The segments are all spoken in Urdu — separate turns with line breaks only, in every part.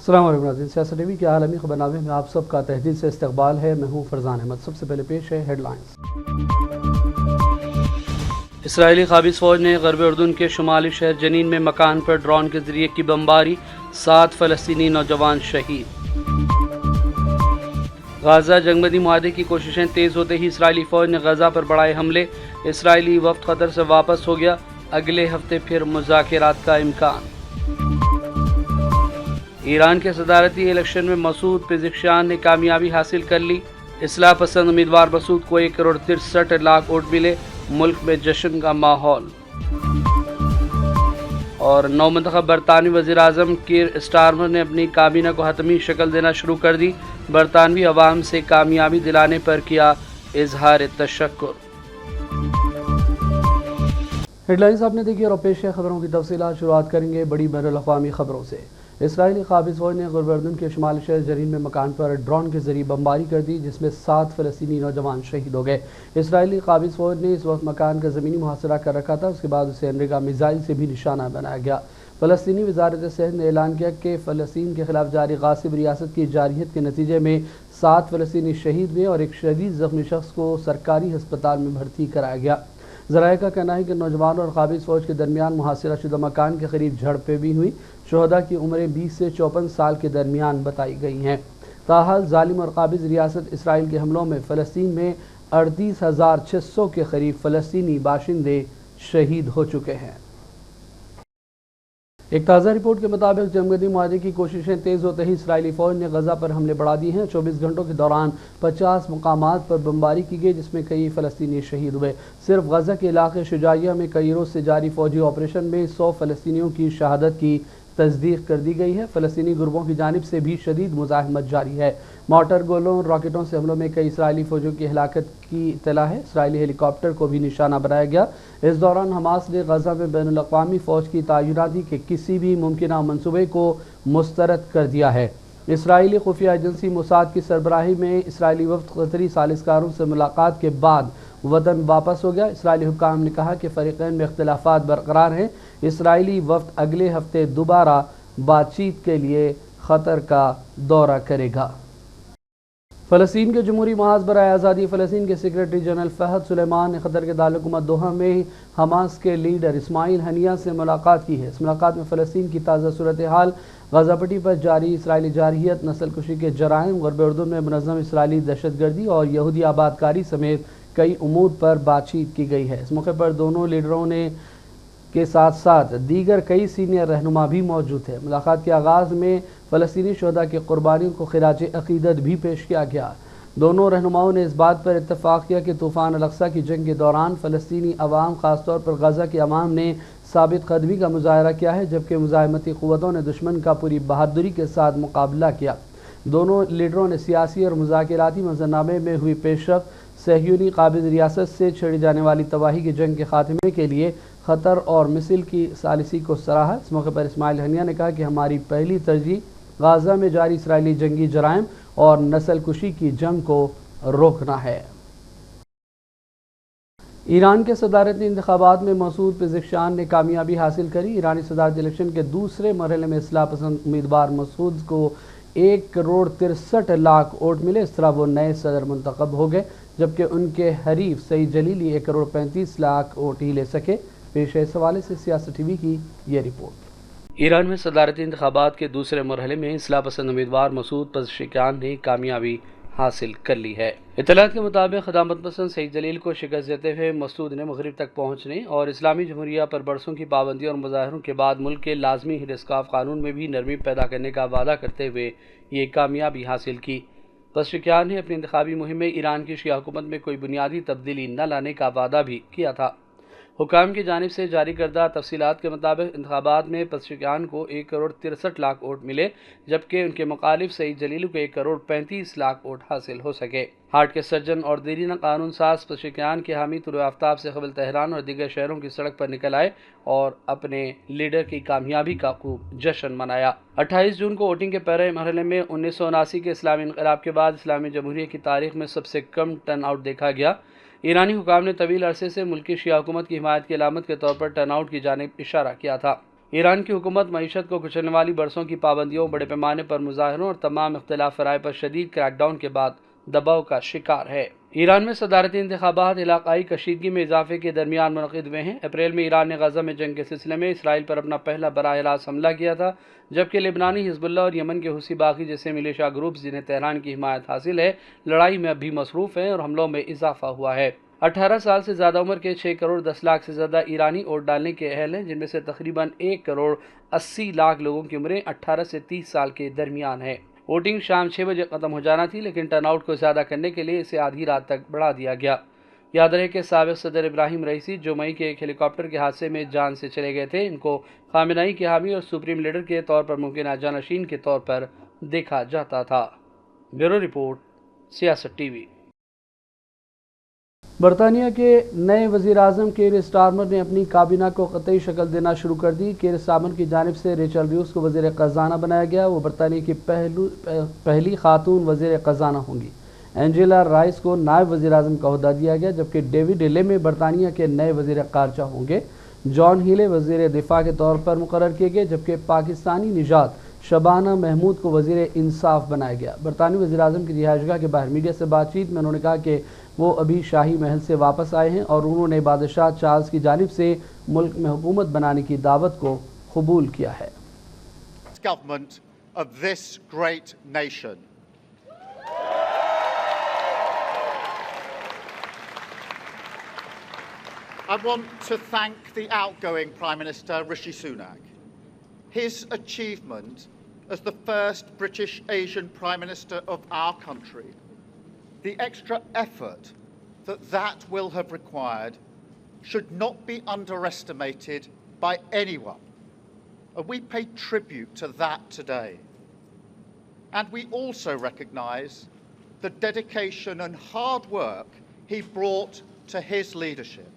السلام علیکم ناظرین، سیاست ٹی وی کے عالمی خبرنامے میں آپ سب کا تہہ دل سے استقبال ہے۔ میں ہوں فرزان احمد۔ سب سے پہلے پیش ہے ہیڈ لائنز۔ اسرائیلی قابض فوج نے غرب اردن کے شمالی شہر جنین میں مکان پر ڈرون کے ذریعے کی بمباری، 7 فلسطینی نوجوان شہید۔ غزہ جنگ بندی معاہدے کی کوششیں تیز ہوتے ہی اسرائیلی فوج نے غزہ پر بڑھائے حملے، اسرائیلی وفد قطر سے واپس ہو گیا، اگلے ہفتے پھر مذاکرات کا امکان۔ ایران کے صدارتی الیکشن میں مسعود پزشکیان نے کامیابی حاصل کر لی، اصلاح پسند امیدوار مسعود کو 1,63,00,000 ووٹ ملے، ملک میں جشن کا ماحول۔ اور نو منتخب برطانوی وزیر اعظم کیر اسٹارمر نے اپنی کابینہ کو حتمی شکل دینا شروع کر دی، برطانوی عوام سے کامیابی دلانے پر کیا اظہار تشکر۔ ہیڈ لائنز آپ نے دیکھی اور پیش ہے خبروں کی تفصیلات۔ شروعات کریں گے بڑی بین الاقوامی خبروں سے۔ اسرائیلی قابض فوج نے غرب اردن کے شمالی شہر جنین میں مکان پر ڈرون کے ذریعے بمباری کر دی، جس میں 7 فلسطینی نوجوان شہید ہو گئے۔ اسرائیلی قابض فوج نے اس وقت مکان کا زمینی محاصرہ کر رکھا تھا، اس کے بعد اسے امریکہ میزائل سے بھی نشانہ بنایا گیا۔ فلسطینی وزارت صحت نے اعلان کیا کہ فلسطین کے خلاف جاری غاصب ریاست کی جارحیت کے نتیجے میں 7 فلسطینی شہید ہوئے اور ایک شدید زخمی شخص کو سرکاری ہسپتال میں بھرتی کرایا گیا۔ ذرائع کا کہنا ہے کہ نوجوانوں اور قابض فوج کے درمیان محاصرہ شدہ مکان کے قریب جھڑپیں بھی ہوئی۔ شہداء کی عمریں 20 سے 54 سال کے درمیان بتائی گئی ہیں۔ تاحال ظالم اور قابض ریاست اسرائیل کے حملوں میں فلسطین میں 38,600 کے قریب فلسطینی باشندے شہید ہو چکے ہیں۔ ایک تازہ رپورٹ کے مطابق جنگ بندی معاہدے کی کوششیں تیز ہوتے ہی اسرائیلی فوج نے غزہ پر حملے بڑھا دیے ہیں۔ 24 گھنٹوں کے دوران 50 مقامات پر بمباری کی گئی، جس میں کئی فلسطینی شہید ہوئے۔ صرف غزہ کے علاقے شجاعیہ میں کئی روز سے جاری فوجی آپریشن میں 100 فلسطینیوں کی شہادت کی تصدیق کر دی گئی ہے۔ فلسطینی گروپوں کی جانب سے بھی شدید مزاحمت جاری ہے۔ مارٹر گولوں اور راکٹوں سے حملوں میں کئی اسرائیلی فوجیوں کی ہلاکت کی اطلاع ہے۔ اسرائیلی ہیلی کاپٹر کو بھی نشانہ بنایا گیا۔ اس دوران حماس نے غزہ میں بین الاقوامی فوج کی تعیناتی کے کسی بھی ممکنہ منصوبے کو مسترد کر دیا ہے۔ اسرائیلی خفیہ ایجنسی موساد کی سربراہی میں اسرائیلی وفد قطری ثالثکاروں سے ملاقات کے بعد وطن واپس ہو گیا۔ اسرائیلی حکام نے کہا کہ فریقین میں اختلافات برقرار ہیں۔ اسرائیلی وفد اگلے ہفتے دوبارہ بات چیت کے لیے قطر کا دورہ کرے گا۔ فلسطین کے جمہوری محاذ برائے آزادی فلسطین کے سیکریٹری جنرل فہد سلیمان نے قطر کے دارالحکومت دوحہ میں حماس کے لیڈر اسماعیل ہنیہ سے ملاقات کی ہے۔ اس ملاقات میں فلسطین کی تازہ صورتحال، غزہ پٹی پر جاری اسرائیلی جارحیت، نسل کشی کے جرائم، غرب اردن میں منظم اسرائیلی دہشت گردی اور یہودی آباد کاری سمیت کئی امور پر بات چیت کی گئی ہے۔ اس موقع پر دونوں لیڈروں کے ساتھ ساتھ دیگر کئی سینئر رہنما بھی موجود تھے۔ ملاقات کے آغاز میں فلسطینی شہداء کی قربانیوں کو خراج عقیدت بھی پیش کیا گیا۔ دونوں رہنماؤں نے اس بات پر اتفاق کیا کہ طوفان الاقصی کی جنگ کے دوران فلسطینی عوام، خاص طور پر غزہ کے عوام نے ثابت قدمی کا مظاہرہ کیا ہے، جبکہ مزاحمتی قوتوں نے دشمن کا پوری بہادری کے ساتھ مقابلہ کیا۔ دونوں لیڈروں نے سیاسی اور مذاکراتی منظرنامے میں ہوئی پیش رفت، صہیونی قابض ریاست سے چھیڑی جانے والی تباہی کی جنگ کے خاتمے کے لیے قطر اور مصر کی ثالثی کو سراہا۔ اس موقع پر اسماعیل ہنیہ نے کہا کہ ہماری پہلی ترجیح غزہ میں جاری اسرائیلی جنگی جرائم اور نسل کشی کی جنگ کو روکنا ہے۔ ایران کے صدارتی انتخابات میں مسعود پزشکیان نے کامیابی حاصل کری۔ ایرانی صدارتی الیکشن کے دوسرے مرحلے میں اصلاح پسند امیدوار مسعود کو 1,63,00,000 ووٹ ملے۔ اس طرح وہ نئے صدر منتخب ہو گئے، جبکہ ان کے حریف سعید جلیلی 1,35,00,000 ووٹ ہی لے سکے۔ پیش ہے اس حوالے سے سیاست ٹی وی کی یہ رپورٹ۔ ایران میں صدارتی انتخابات کے دوسرے مرحلے میں اصلاح پسند امیدوار مسعود پزشکیان نے کامیابی حاصل کر لی ہے۔ اطلاعات کے مطابق خدامت پسند سعید جلیل کو شکست دیتے ہوئے مسعود نے مغرب تک پہنچنے اور اسلامی جمہوریہ پر برسوں کی پابندیوں اور مظاہروں کے بعد ملک کے لازمی احتساب قانون میں بھی نرمی پیدا کرنے کا وعدہ کرتے ہوئے یہ کامیابی حاصل کی۔ پزشکیان نے اپنی انتخابی مہم میں ایران کی شیعہ حکومت میں کوئی بنیادی تبدیلی نہ لانے کا وعدہ بھی کیا تھا۔ حکام کی جانب سے جاری کردہ تفصیلات کے مطابق انتخابات میں پزشکیان کو 1,63,00,000 ووٹ ملے، جبکہ ان کے مخالف سعید جلیل کو 1,35,00,000 ووٹ حاصل ہو سکے۔ ہارٹ کے سرجن اور دیرینہ قانون ساز پزشکیان کے حامی طلوع آفتاب سے قبل تہران اور دیگر شہروں کی سڑک پر نکل آئے اور اپنے لیڈر کی کامیابی کا خوب جشن منایا۔ 28 جون کو ووٹنگ کے پہلے مرحلے میں 1979 کے اسلامی انقلاب کے بعد اسلامی جمہوریہ کی تاریخ میں سب سے کم ٹرن آؤٹ دیکھا گیا۔ ایرانی حکام نے طویل عرصے سے ملکی شیعہ حکومت کی حمایت کی علامت کے طور پر ٹرن آؤٹ کی جانب اشارہ کیا تھا۔ ایران کی حکومت معیشت کو کچلنے والی برسوں کی پابندیوں، بڑے پیمانے پر مظاہروں اور تمام اختلاف رائے پر شدید کریک ڈاؤن کے بعد دباؤ کا شکار ہے۔ ایران میں صدارتی انتخابات علاقائی کشیدگی میں اضافے کے درمیان منعقد ہوئے ہیں۔ اپریل میں ایران نے غزہ میں جنگ کے سلسلے میں اسرائیل پر اپنا پہلا براہ راست حملہ کیا تھا، جبکہ لبنانی حزب اللہ اور یمن کے حوثی باغی جیسے ملیشیا گروپس جنہیں تہران کی حمایت حاصل ہے، لڑائی میں اب بھی مصروف ہیں اور حملوں میں اضافہ ہوا ہے۔ 18 سال سے زیادہ عمر کے 6 کروڑ 10 لاکھ سے زیادہ ایرانی ووٹ ڈالنے کے اہل ہیں، جن میں سے تقریباً 1 کروڑ 80 لاکھ لوگوں کی عمریں 18 سے 30 سال کے درمیان ہے۔ ووٹنگ شام 6 بجے ختم ہو جانا تھی، لیکن ٹرن آؤٹ کو زیادہ کرنے کے لیے اسے آدھی رات تک بڑھا دیا گیا۔ یاد رہے کہ سابق صدر ابراہیم رئیسی جو مئی کے ایک ہیلی کاپٹر کے حادثے میں جان سے چلے گئے تھے، ان کو خامنہ ای کے حامی اور سپریم لیڈر کے طور پر ممکنہ جانشین کے طور پر دیکھا جاتا تھا۔ بیورو رپورٹ، سیاست ٹی وی۔ برطانیہ کے نئے وزیر اعظم کیر سٹارمر نے اپنی کابینہ کو قطعی شکل دینا شروع کر دی۔ کیر سٹارمر کی جانب سے ریچل ریوس کو وزیر خزانہ بنایا گیا۔ وہ برطانیہ کی پہلی خاتون وزیر خزانہ ہوں گی۔ اینجیلا رائس کو نائب وزیر اعظم کا عہدہ دیا گیا، جبکہ ڈیوڈ لیمی برطانیہ کے نئے وزیر خارجہ ہوں گے۔ جان ہیلے وزیر دفاع کے طور پر مقرر کیے گئے، جبکہ پاکستانی نژاد شبانہ محمود کو وزیر انصاف بنایا گیا۔ برطانوی وزیر اعظم کی رہائش گاہ کے باہر میڈیا سے بات چیت میں انہوں نے کہا کہ وہ ابھی شاہی محل سے واپس آئے ہیں اور انہوں نے بادشاہ چارلز کی جانب سے ملک میں حکومت بنانے کی دعوت کو قبول کیا ہے۔
Government of this great nation. I want to thank the outgoing Prime Minister Rishi Sunak. His achievement as the first British Asian Prime Minister of our country, the extra effort that will have required, should not be underestimated by anyone. And we pay tribute to that today. And we also recognise the dedication and hard work he brought to his leadership.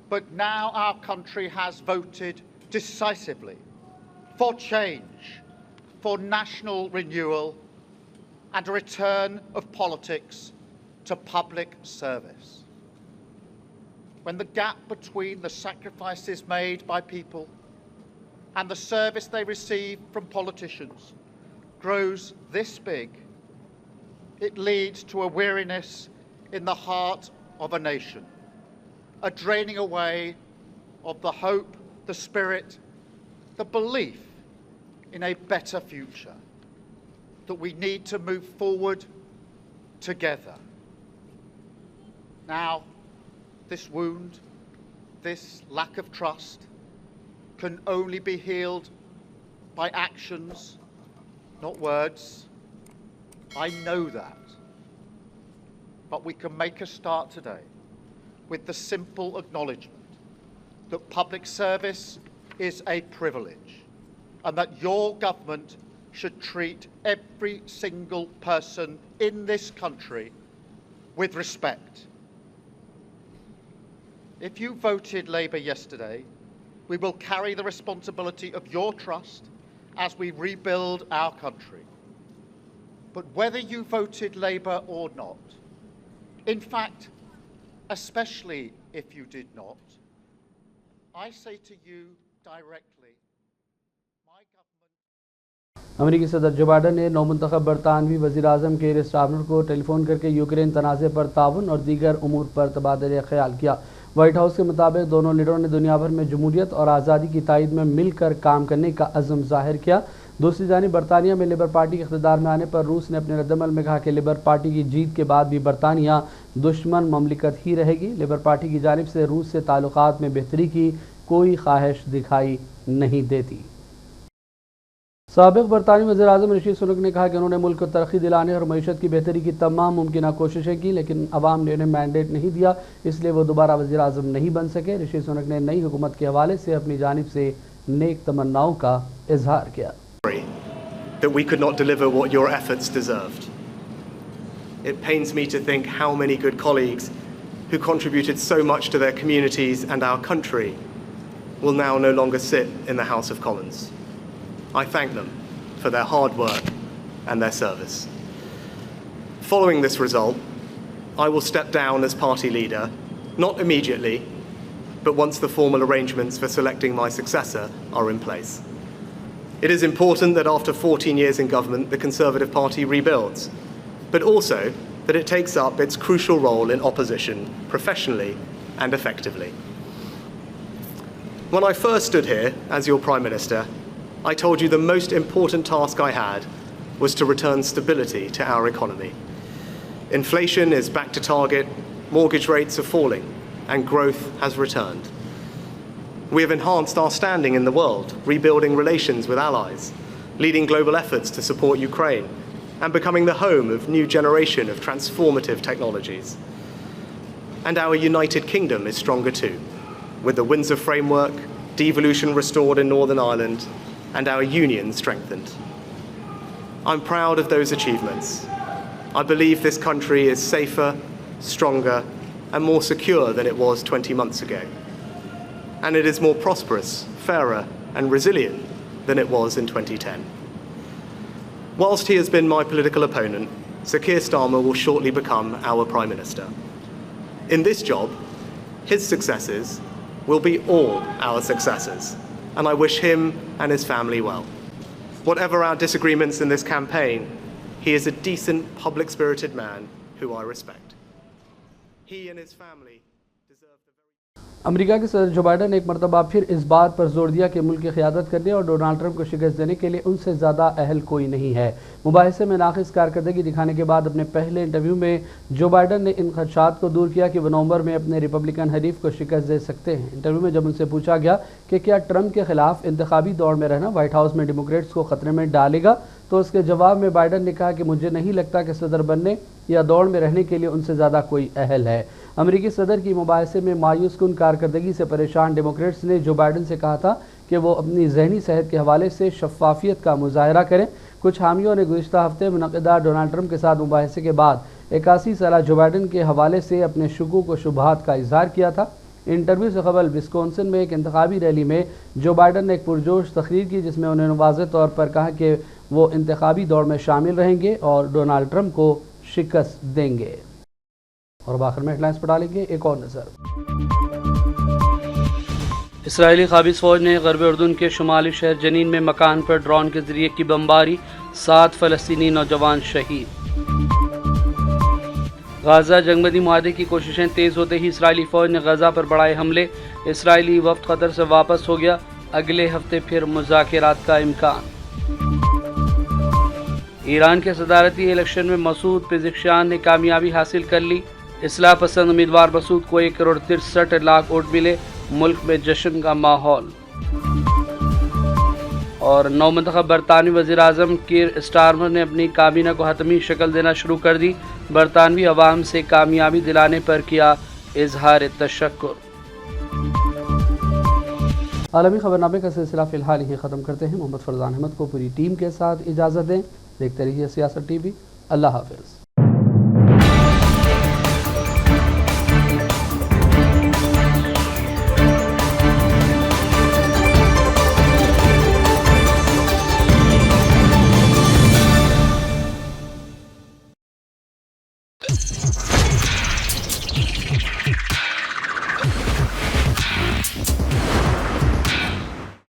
But now our country has voted decisively for change, for national renewal, and a return of politics to public service. When the gap between the sacrifices made by people and the service they receive from politicians grows this big, it leads to a weariness in the heart of a nation, a draining away of the hope, the spirit, the belief in a better future, that we need to move forward together. Now, this wound, this lack of trust, can only be healed by actions, not words. I know that. But we can make a start today with the simple acknowledgement that public service is a privilege and that your government should treat every single person in this country with respect. If you voted Labour yesterday, we will carry the responsibility of your trust as we rebuild our country. But whether you voted Labour or not, in fact, especially if you did not, I say to you directly, my government...
امریکی صدر جو بائیڈن نے نومنتخب برطانوی وزیر اعظم کیر سٹارمر کو ٹیلی فون کر کے یوکرین تنازع پر تعاون اور دیگر امور پر تبادلہ خیال کیا۔ وائٹ ہاؤس کے مطابق دونوں لیڈروں نے دنیا بھر میں جمہوریت اور آزادی کی تائید میں مل کر کام کرنے کا عزم ظاہر کیا۔ دوسری جانب برطانیہ میں لیبر پارٹی کے اقتدار میں آنے پر روس نے اپنے رد عمل میں کہا کہ لیبر پارٹی کی جیت کے بعد بھی برطانیہ دشمن مملکت ہی رہے گی۔ لیبر پارٹی کی جانب سے روس سے تعلقات میں بہتری کی کوئی خواہش دکھائی نہیں دیتی۔ سابق برطانوی وزیر اعظم رشی سنک نے کہا کہ انہوں نے ملک کو ترقی دلانے اور معیشت کی بہتری کی تمام ممکنہ کوششیں کی، لیکن عوام نے انہیں مینڈیٹ نہیں دیا، اس لیے وہ دوبارہ وزیر اعظم نہیں بن سکے۔ رشی سنک نے نئی حکومت کے حوالے سے اپنی جانب سے نیک تمناؤں کا اظہار کیا۔
That we could not deliver what your efforts deserved. It pains me to think how many good colleagues who contributed so much to their communities and our country will now no longer sit in the House of Commons. I thank them for their hard work and their service. Following this result, I will step down as party leader, not immediately, but once the formal arrangements for selecting my successor are in place. It is important that after 14 years in government, the Conservative Party rebuilds, but also that it takes up its crucial role in opposition professionally and effectively. When I first stood here as your Prime Minister, I told you the most important task I had was to return stability to our economy. Inflation is back to target, mortgage rates are falling, and growth has returned. We have enhanced our standing in the world, rebuilding relations with allies, leading global efforts to support Ukraine, and becoming the home of a new generation of transformative technologies. And our United Kingdom is stronger too, with the Windsor Framework, devolution restored in Northern Ireland, and our union strengthened. I'm proud of those achievements. I believe this country is safer, stronger, and more secure than it was 20 months ago. And it is more prosperous, fairer, and resilient than it was in 2010. Whilst he has been my political opponent, Sir Keir Starmer will shortly become our Prime Minister. In this job, his successors will be all our successors, and I wish him and his family well. Whatever our disagreements in this campaign, he is a decent, public-spirited man who I respect. He and his family deserve the very...
امریکہ کے صدر جو بائیڈن نے ایک مرتبہ پھر اس بات پر زور دیا کہ ملک کی قیادت کرنے اور ڈونالڈ ٹرمپ کو شکست دینے کے لیے ان سے زیادہ اہل کوئی نہیں ہے۔ مباحثے میں ناقص کارکردگی دکھانے کے بعد اپنے پہلے انٹرویو میں جو بائیڈن نے ان خدشات کو دور کیا کہ وہ نومبر میں اپنے ریپبلکن حریف کو شکست دے سکتے ہیں۔ انٹرویو میں جب ان سے پوچھا گیا کہ کیا ٹرمپ کے خلاف انتخابی دوڑ میں رہنا وائٹ ہاؤس میں ڈیموکریٹس کو خطرے میں ڈالے گا، تو اس کے جواب میں بائیڈن نے کہا کہ مجھے نہیں لگتا کہ صدر بننے یا دوڑ میں رہنے کے لیے ان سے زیادہ کوئی اہل ہے۔ امریکی صدر کی مباحثے میں مایوس کن کارکردگی سے پریشان ڈیموکریٹس نے جو بائیڈن سے کہا تھا کہ وہ اپنی ذہنی صحت کے حوالے سے شفافیت کا مظاہرہ کریں۔ کچھ حامیوں نے گزشتہ ہفتے منعقدہ ڈونالڈ ٹرمپ کے ساتھ مباحثے کے بعد 81 سالہ جو بائیڈن کے حوالے سے اپنے شکوک و شبہات کا اظہار کیا تھا۔ انٹرویو سے قبل وسکونسن میں ایک انتخابی ریلی میں جو بائیڈن نے ایک پرجوش تقریر کی جس میں انہوں نے واضح طور پر کہا کہ وہ انتخابی دوڑ میں شامل رہیں گے اور ڈونالڈ ٹرمپ کو شکست دیں گے۔ اور بآخر میں ہیڈ لائنز پر ڈالیں گے ایک اور نظر۔ اسرائیلی قابض فوج نے غرب اردن کے شمالی شہر جنین میں مکان پر ڈرون کے ذریعے کی بمباری، 7 فلسطینی نوجوان شہید۔ غزہ جنگ بندی معاہدے کی کوششیں تیز ہوتے ہی اسرائیلی فوج نے غزہ پر بڑھائے حملے، اسرائیلی وفد قطر سے واپس ہو گیا، اگلے ہفتے پھر مذاکرات کا امکان۔ ایران کے صدارتی الیکشن میں مسعود پزشکیان نے کامیابی حاصل کر لی، اصلاح پسند امیدوار مسعود کو 1 کروڑ 63 لاکھ ووٹ ملے، ملک میں جشن کا ماحول۔ اور نو منتخب برطانوی وزیر اعظم کیر اسٹارمر نے اپنی کابینہ کو حتمی شکل دینا شروع کر دی، برطانوی عوام سے کامیابی دلانے پر کیا اظہار تشکر۔ عالمی خبرنامے کا سلسلہ فی الحال ہی ختم کرتے ہیں۔ محمد فرزان احمد کو پوری ٹیم کے ساتھ اجازت دیں۔ دیکھتے رہیے سیاست ٹی وی۔ اللہ حافظ۔